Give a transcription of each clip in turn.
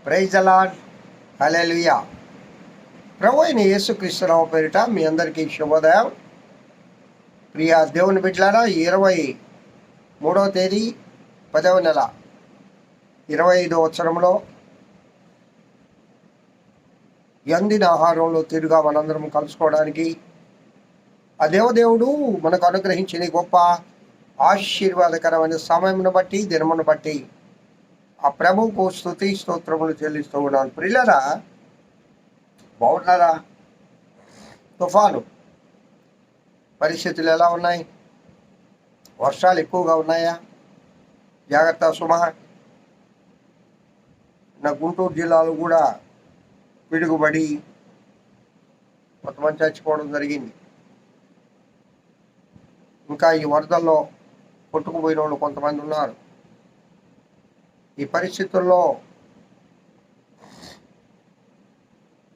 Praise the lord. Hallelujah. ప్రభు అయిన యేసుక్రీస్తునామ పేరిట మీ అందరికీ శుభోదయం. ప్రియ దేవుని బిడ్డలారా, 23వ తేదీ 10వ నెల 25వ సంవత్సరంలో ఎందిన ఆహారంలో తిరుగా మనందరం కలుసుకోవడానికి ఆ దేవదేవుడు మనకు అనుగ్రహించిన గొప్ప ఆశీర్వాదకరమైన సమయమును బట్టి, దినమును బట్టి ఆ ప్రభువుకు స్తుతి స్తోత్రములు చెల్లిస్తూ ఉన్నాను. ప్రియులారా, బాగున్నారా? తుఫాను పరిస్థితులు ఎలా ఉన్నాయి? వర్షాలు ఎక్కువగా ఉన్నాయా? జాగ్రత్త సుమా. నా గుంటూరు జిల్లాలో కూడా పిడుగుబడి కొంతమంది చచ్చిపోవడం జరిగింది. ఇంకా ఈ వరదల్లో కొట్టుకుపోయిన వాళ్ళు కొంతమంది ఉన్నారు. ఈ పరిస్థితుల్లో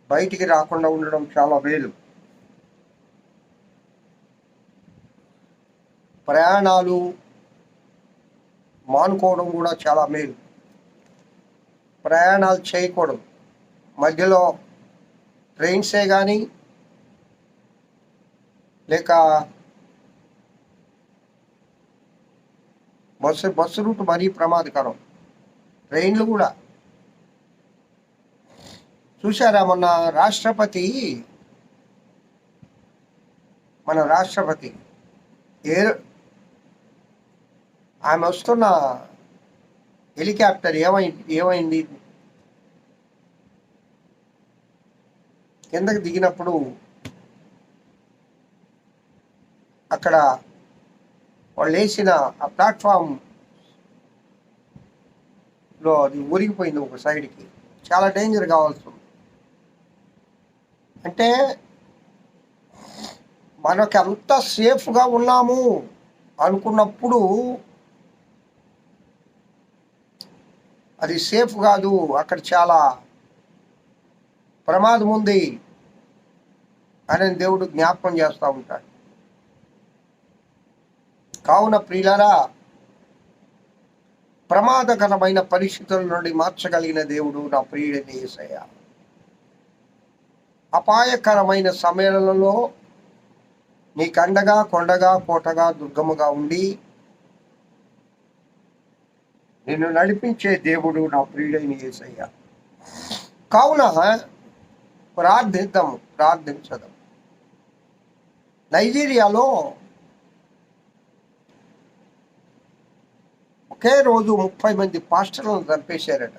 బయటికి రాకుండా ఉండడం చాలా మేలు. ప్రయాణాలు మానుకోవడం కూడా చాలా మేలు. ప్రయాణాలు చేయకూడదు. మధ్యలో ట్రైన్సే కానీ లేక బస్సు రూట్ మరీ ప్రమాదకరం. ట్రైన్లు కూడా చూశారా? మన రాష్ట్రపతి ఆమె వస్తున్న హెలికాప్టర్ ఏమైంది కిందకి దిగినప్పుడు అక్కడ వాళ్ళు వేసిన ఆ ప్లాట్ఫామ్లో అది ఊరిగిపోయింది ఒక సైడ్కి. చాలా డేంజర్ కావాల్సి ఉంది. అంటే మనకి అంత సేఫ్గా ఉన్నాము అనుకున్నప్పుడు అది సేఫ్ కాదు, అక్కడ చాలా ప్రమాదం ఉంది అని దేవుడు జ్ఞాపకం చేస్తూ ఉంటాడు. కావున ప్రియులారా, ప్రమాదకరమైన పరిస్థితుల నుండి మార్చగలిగిన దేవుడు నా ప్రియుడైన యేసయ్య. అపాయకరమైన సమయాలలో నీకు అండగా, కొండగా, కోటగా, దుర్గముగా ఉండి నిన్ను నడిపించే దేవుడు నా ప్రియుడైన యేసయ్య. కావున ప్రార్థించదాం. నైజీరియాలో ఒకే రోజు 30 మంది పాస్టర్లను చంపేశారట.